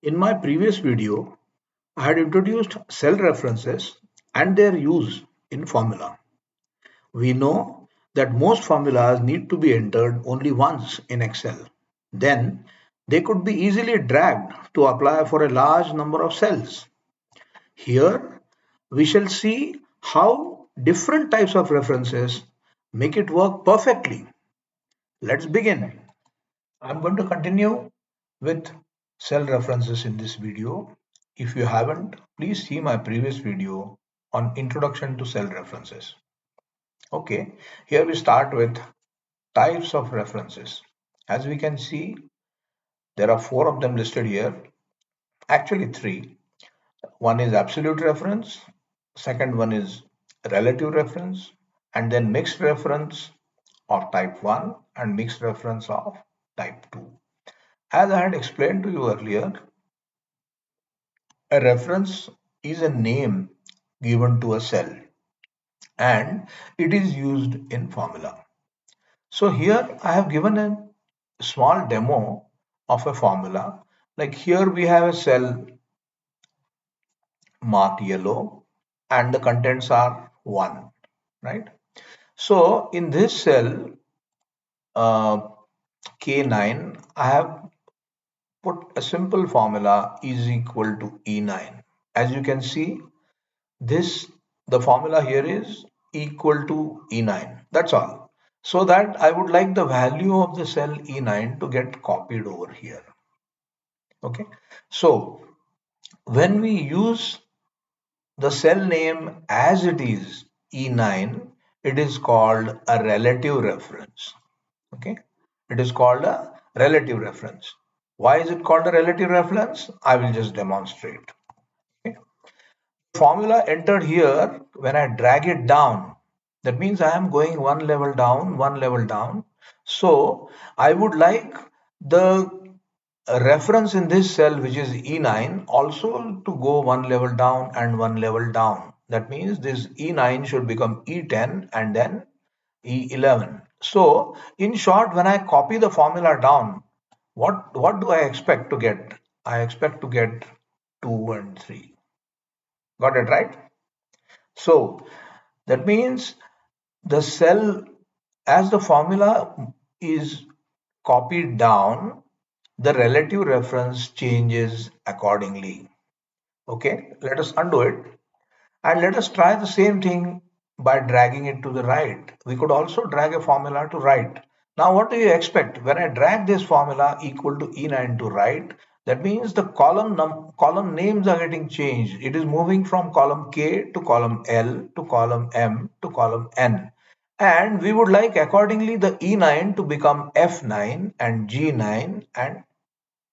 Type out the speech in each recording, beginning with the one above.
In my previous video, I had introduced cell references and their use in formula. We know that most formulas need to be entered only once in Excel. Then they could be easily dragged to apply for a large number of cells. Here we shall see how different types of references make it work perfectly. Let's begin. I'm going to continue with cell references in this video. If you haven't, please see my previous video on introduction to cell references. Okay, here we start with types of references. As we can see, there are four of them listed here. Actually, three. One is absolute reference, second one is relative reference, and then mixed reference of type 1 and mixed reference of type 2. As I had explained to you earlier, a reference is a name given to a cell and it is used in formula. So here I have given a small demo of a formula. Like here we have a cell marked yellow and the contents are 1, right? So in this cell uh, K9, I have put a simple formula is equal to E9. As you can see, this the formula here is equal to E9. That's all. So that I would like the value of the cell E9 to get copied over here. Okay. So when we use the cell name as it is E9, it is called a relative reference. Okay. It is called a relative reference. Why is it called a relative reference? I will just demonstrate. Okay. Formula entered here, when I drag it down, that means I am going one level down, one level down. So I would like the reference in this cell, which is E9, also to go one level down and one level down. That means this E9 should become E10 and then E11. So in short, when I copy the formula down, what do I expect to get? I expect to get 2 and 3. Got it right? So that means the cell, as the formula is copied down, the relative reference changes accordingly. Okay, let us undo it and let us try the same thing by dragging it to the right. We could also drag a formula to right. Now, what do you expect? When I drag this formula equal to E9 to right, that means the column names are getting changed. It is moving from column K to column L to column M to column N. And we would like accordingly the E9 to become F9 and G9 and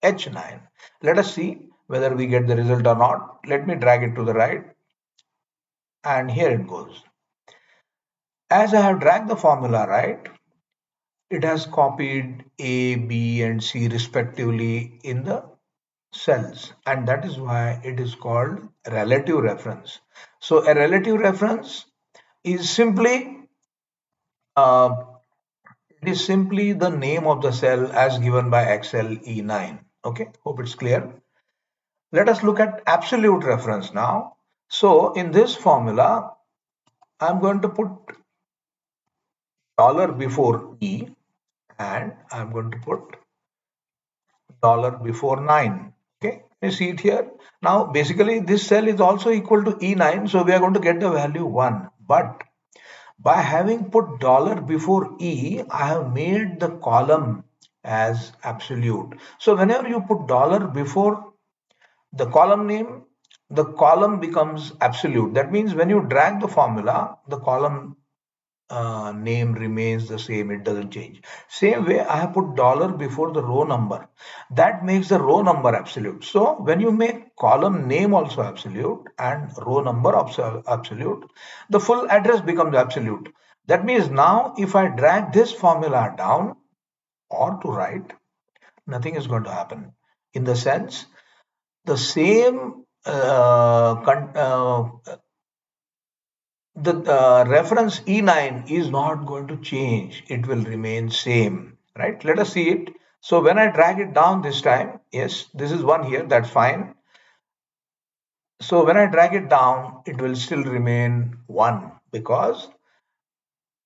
H9. Let us see whether we get the result or not. Let me drag it to the right and here it goes. As I have dragged the formula right, it has copied A, B and C respectively in the cells, and that is why it is called relative reference. So a relative reference is uh, simply the name of the cell as given by Excel E9. Okay, hope it's clear. Let us look at absolute reference now. So in this formula, I'm going to put dollar before E and I'm going to put dollar before 9. Okay, you see it here. Now basically this cell is also equal to E9, so we are going to get the value 1. But by having put dollar before E, I have made the column as absolute. So whenever you put dollar before the column name, the column becomes absolute. That means when you drag the formula, the column name remains the same, it doesn't change. Same way, I have put dollar before the row number. That makes the row number absolute. So when you make column name also absolute and row number absolute, the full address becomes absolute. That means now if I drag this formula down or to right, nothing is going to happen. In the sense, the same the reference E9 is not going to change. It will remain same, right? Let us see it. So when I drag it down this time, yes, this is 1 here, that's fine. So when I drag it down, it will still remain 1 because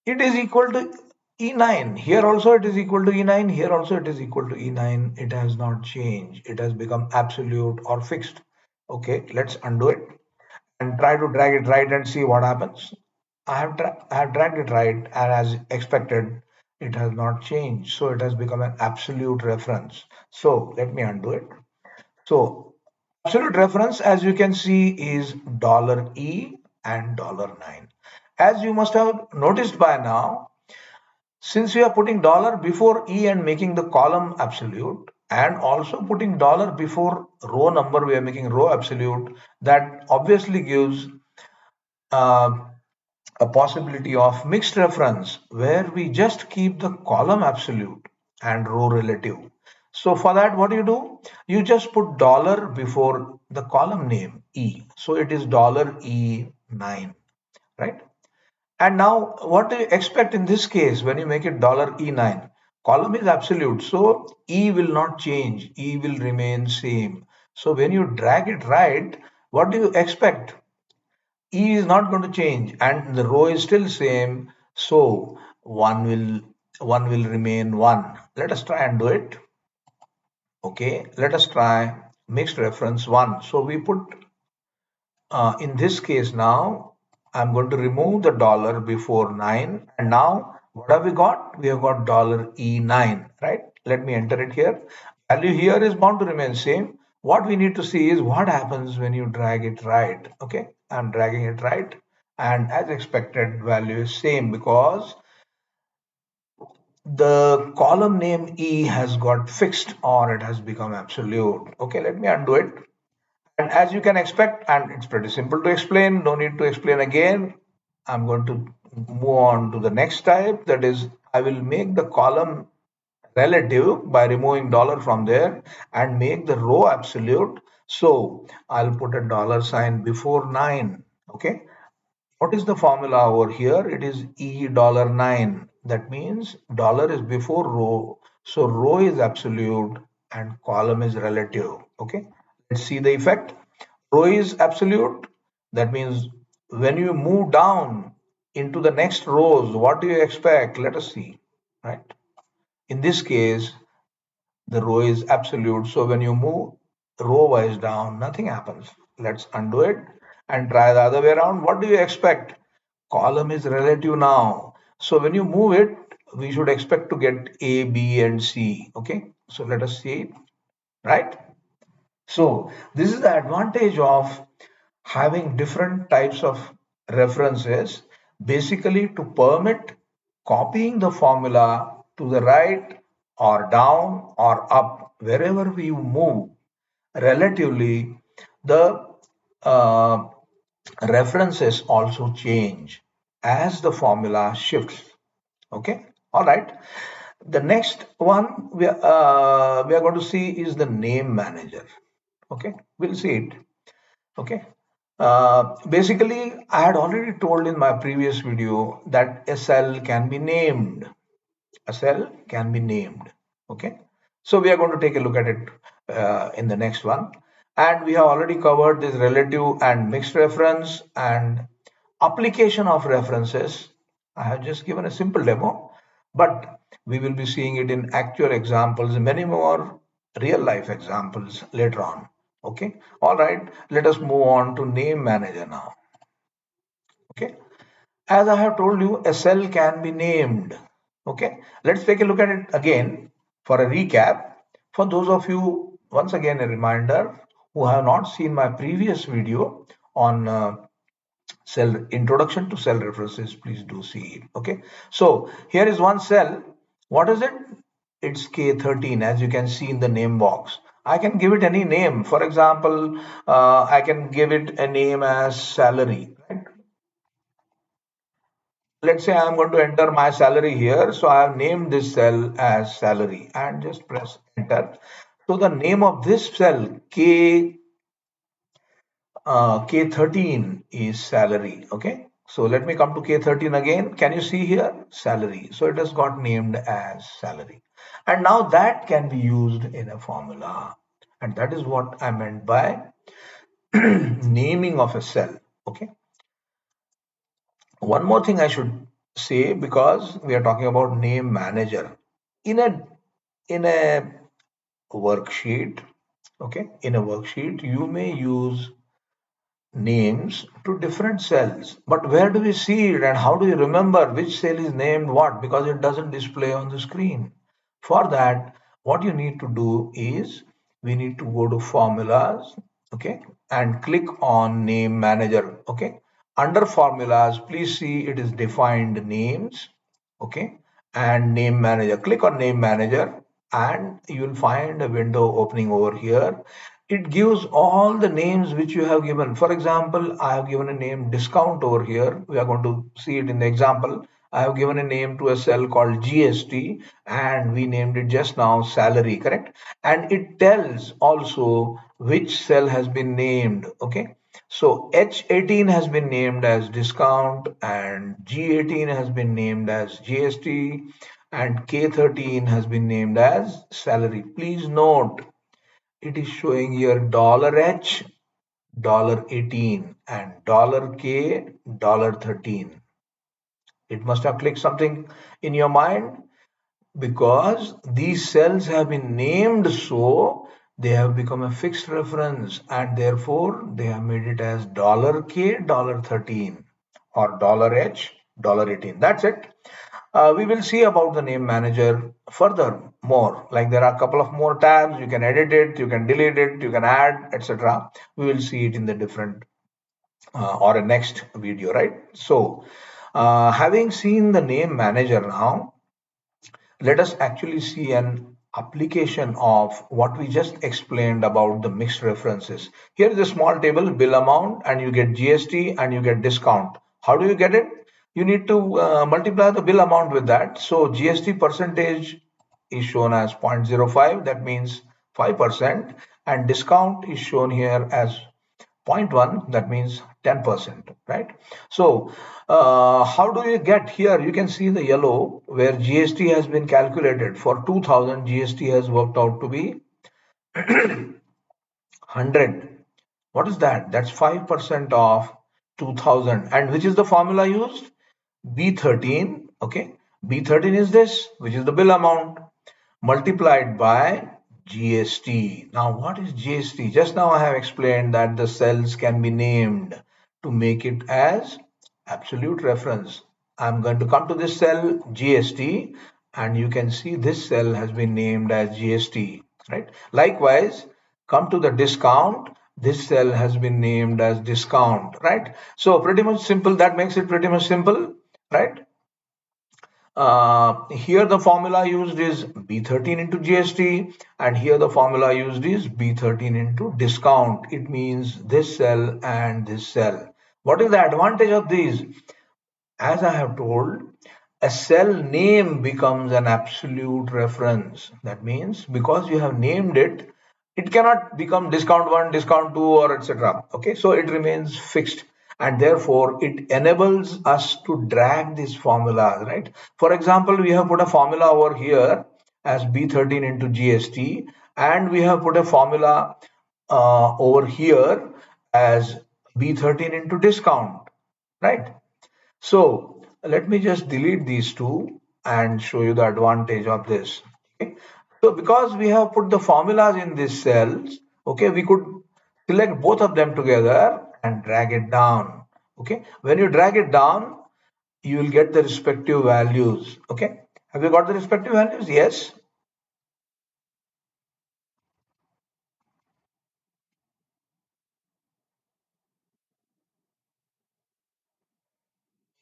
it is equal to E9. Here also it is equal to E9. Here also it is equal to E9. It has not changed. It has become absolute or fixed. Okay, let's undo it and try to drag it right and see what happens. I have dragged it right, and as expected, it has not changed. So it has become an absolute reference. So let me undo it. So absolute reference, as you can see, is $E and $9. As you must have noticed by now, since we are putting dollar before E and making the column absolute, and also putting dollar before row number, we are making row absolute, that obviously gives uh, a possibility of mixed reference where we just keep the column absolute and row relative. So for that, what do you do? You just put dollar before the column name E. So it is $E9, right? And now what do you expect in this case when you make it $E9? Column is absolute, so E will not change. E will remain same. So when you drag it right, what do you expect? E is not going to change and the row is still same. So one will remain one. Let us try and do it. Okay, let us try mixed reference one. So we put in this case now, I'm going to remove the dollar before 9. And now, what have we got? We have got $E9, right? Let me enter it here. Value here is bound to remain same. What we need to see is what happens when you drag it right. Okay, I'm dragging it right. And as expected, value is same because the column name E has got fixed or it has become absolute. Okay, let me undo it. And as you can expect, and it's pretty simple to explain, no need to explain again. I'm going to move on to the next type. That is, I will make the column relative by removing dollar from there and make the row absolute. So I'll put a dollar sign before 9. Okay. What is the formula over here? It is $9. That means dollar is before row. So row is absolute and column is relative. Okay. Let's see the effect. Row is absolute. That means when you move down into the next rows, what do you expect? Let us see. Right. In this case, the row is absolute. So when you move row wise down, nothing happens. Let's undo it and try the other way around. What do you expect? Column is relative now. So when you move it, we should expect to get A, B, and C. Okay. So let us see it. Right. So this is the advantage of having different types of references, basically to permit copying the formula to the right or down or up wherever we move relatively. The uh, references also change as the formula shifts. Okay, all right. The next one we are going to see is the name manager. Okay, we'll see it. Okay. Basically, I had already told in my previous video that a cell can be named. A cell can be named. Okay. So we are going to take a look at it in the next one. And we have already covered this relative and mixed reference and application of references. I have just given a simple demo, but we will be seeing it in actual examples, many more real life examples later on. Okay. All right. Let us move on to name manager now. Okay. As I have told you, a cell can be named. Okay, let's take a look at it again for a recap. For those of you, once again, a reminder who have not seen my previous video on cell introduction to cell references, please do see it. Okay, so here is one cell. What is it? It's K13, as you can see in the name box. I can give it any name. For example, I can give it a name as salary. Right? Let's say I'm going to enter my salary here. So I have named this cell as salary and just press enter. So the name of this cell K13 is salary. Okay. So let me come to K13 again. Can you see here? Salary. So it has got named as salary. And now that can be used in a formula. And that is what I meant by naming of a cell. Okay. One more thing I should say, because we are talking about name manager. In a worksheet, okay, in a worksheet, you may use names to different cells. But where do we see it and how do we remember which cell is named what? Because it doesn't display on the screen. For that, what you need to do is we need to go to formulas, okay, and click on name manager, okay. Under formulas, please see it is defined names, okay, and name manager. Click on name manager and you will find a window opening over here. It gives all the names which you have given. For example, I have given a name discount over here. We are going to see it in the example. I have given a name to a cell called GST and we named it just now salary, correct? And it tells also which cell has been named, okay? So H18 has been named as discount and G18 has been named as GST and K13 has been named as salary. Please note it is showing here $H, $18 and $K, $13. It must have clicked something in your mind because these cells have been named so they have become a fixed reference and therefore they have made it as $K, $13 or $H, $18. That's it. We will see about the name manager further more. Like there are a couple of more tabs. You can edit it, you can delete it, you can add, etc. We will see it in the different or a next video, right? So, having seen the name manager now, let us actually see an application of what we just explained about the mixed references. Here is a small table, bill amount, and you get GST and you get discount. How do you get it? You need to multiply the bill amount with that. So GST percentage is shown as 0.05, that means 5%, and discount is shown here as zero point 0.1, that means 10%, right? So how do you get here? You can see the yellow where GST has been calculated. For 2000, GST has worked out to be 100. What is that? That's 5% of 2000. And which is the formula used? B13, okay? B13 is this, which is the bill amount, multiplied by GST. Now, what is GST? Just now I have explained that the cells can be named to make it as absolute reference. I'm going to come to this cell GST and you can see this cell has been named as GST, right? Likewise, come to the discount. This cell has been named as discount, right? So pretty much simple. That makes it pretty much simple, right? Here the formula used is B13 into GST and here the formula used is B13 into discount. It means this cell and this cell. What is the advantage of these? As I have told, a cell name becomes an absolute reference. That means because you have named it, it cannot become discount 1, discount 2 or etc. Okay, so it remains fixed and therefore it enables us to drag these formulas, right? For example, we have put a formula over here as B13 into GST and we have put a formula over here as B13 into discount, right? So let me just delete these two and show you the advantage of this. Okay. So because we have put the formulas in these cells, okay, we could select both of them together and drag it down. Okay. When you drag it down, you will get the respective values. Okay. Have you got the respective values? Yes.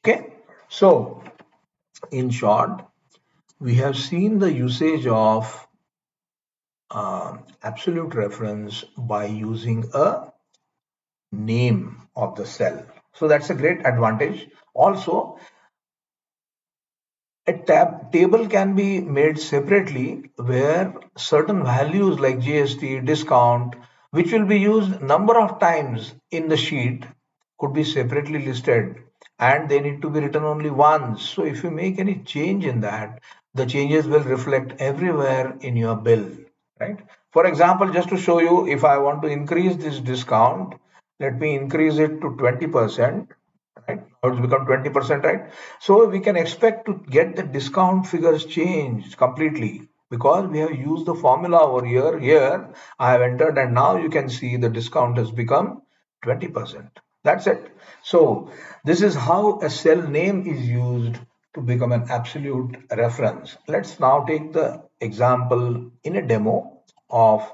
Okay. So in short, we have seen the usage of absolute reference by using a name of the cell. So that's a great advantage. Also, a table can be made separately where certain values like GST, discount, which will be used number of times in the sheet, could be separately listed and they need to be written only once. So if you make any change in that, the changes will reflect everywhere in your bill, right? For example, just to show you, if I want to increase this discount, let me increase it to 20%, right? Now it's become 20%, right? So we can expect to get the discount figures changed completely because we have used the formula over here. Here I have entered, and now you can see the discount has become 20%. That's it. So this is how a cell name is used to become an absolute reference. Let's now take the example in a demo of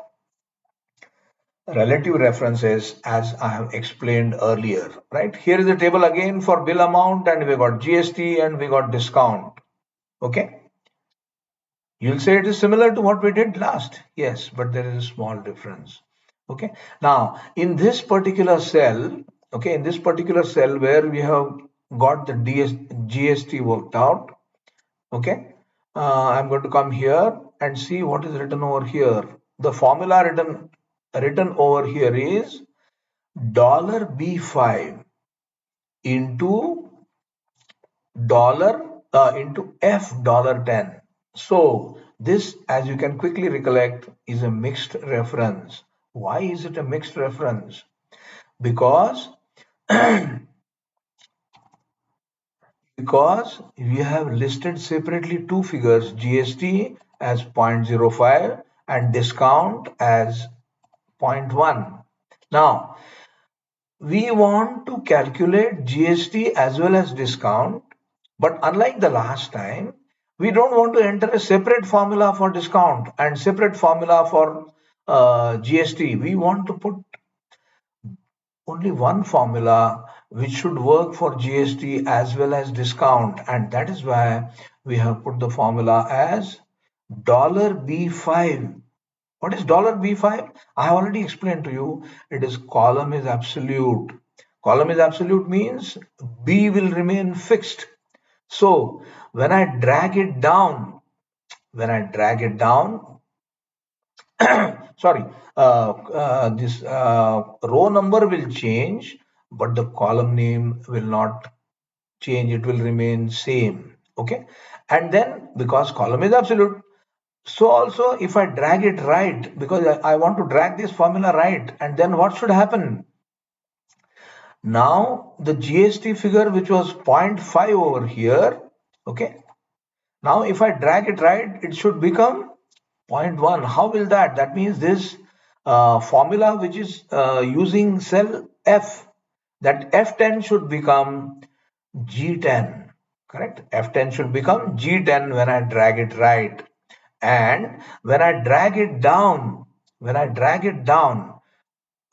relative references as I have explained earlier, right? Here is the table again for bill amount, and we got GST and we got discount. Okay. You'll say it is similar to what we did last. Yes, but there is a small difference. Okay. Now, in this particular cell, okay, in this particular cell where we have got the GST worked out, okay, I'm going to come here and see what is written over here. The formula written over here is dollar B5 into F $10. So this, as you can quickly recollect, is a mixed reference. Why is it a mixed reference? Because we have listed separately two figures, GST as 0.05 and discount as zero point 0.1. Now, we want to calculate GST as well as discount, but unlike the last time, we don't want to enter a separate formula for discount and separate formula for GST. We want to put only one formula which should work for GST as well as discount, and that is why we have put the formula as dollar $B5. What is dollar $B5? I have already explained to you. It is column is absolute. Column is absolute means B will remain fixed. So when I drag it down, when I drag it down, sorry, this row number will change, but the column name will not change. It will remain same. Okay. And then because column is absolute, so also if I drag it right, because I want to drag this formula right, and then what should happen? Now the GST figure which was zero point 0.5 over here, okay. Now if I drag it right, it should become zero point 0.1. How will that? That means this formula which is using cell F, that F10 should become G10, correct? F10 should become G10 when I drag it right. And when I drag it down,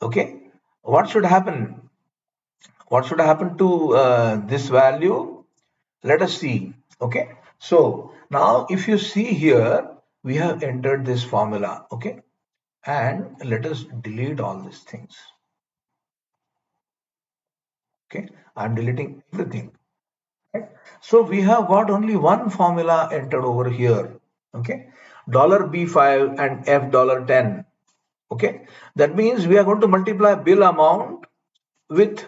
okay, what should happen? What should happen to this value? Let us see. Okay, so now if you see here, we have entered this formula. Okay, and let us delete all these things. Okay, I'm deleting everything. Right? So we have got only one formula entered over here. Okay, dollar $B5 and F$10. Okay, that means we are going to multiply bill amount with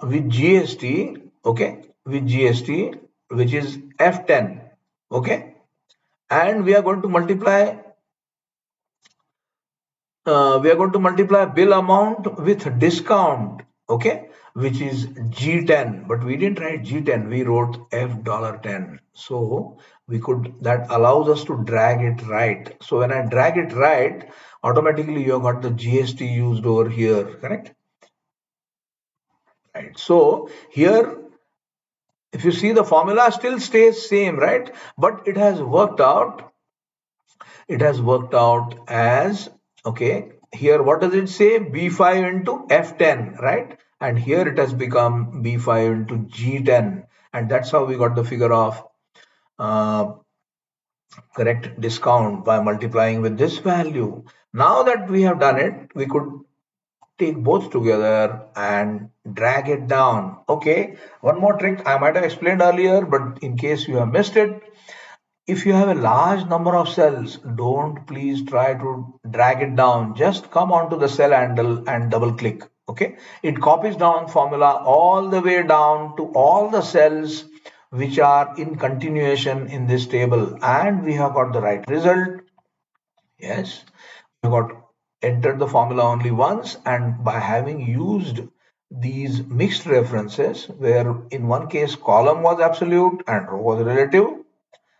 with GST. Okay, with GST, which is F10. Okay, and we are going to multiply bill amount with discount. Okay, which is G10, but we didn't write G10, we wrote F$10. So we could, that allows us to drag it right. So when I drag it right, automatically you have got the GST used over here, correct? Right. So here, if you see, the formula still stays same, right? But it has worked out. It has worked out as, okay, here what does it say? B5 into F10, right? And here it has become B5 into G10. And that's how we got the figure of uh, correct discount by multiplying with this value. Now that we have done it, we could take both together and drag it down. Okay, one more trick I might have explained earlier, but in case you have missed it, if you have a large number of cells, don't please try to drag it down. Just come onto the cell handle and double click. Okay, it copies down formula all the way down to all the cells which are in continuation in this table, and we have got the right result. Yes, we got entered the formula only once, and by having used these mixed references, where in one case column was absolute and row was relative,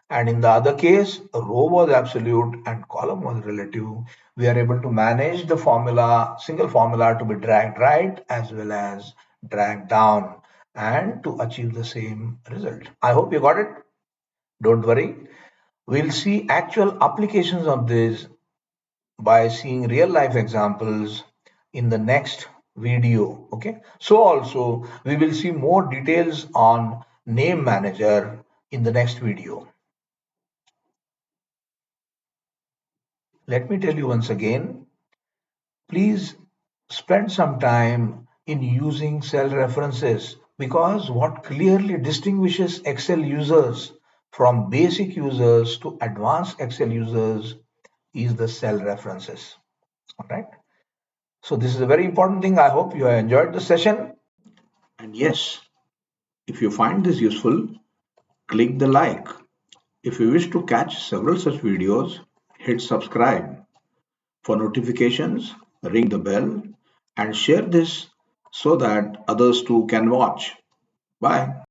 and in the other case row was absolute and column was relative, we are able to manage the formula, single formula, to be dragged right as well as dragged down and to achieve the same result. I hope you got it. Don't worry, we'll see actual applications of this by seeing real life examples in the next video. Okay, so also we will see more details on name manager in the next video. Let me tell you once again, please spend some time in using cell references, because what clearly distinguishes Excel users from basic users to advanced Excel users is the cell references. All right. So this is a very important thing. I hope you have enjoyed the session. And yes, if you find this useful, click the like. If you wish to catch several such videos, hit subscribe. For notifications, ring the bell and share this so that others too can watch. Bye.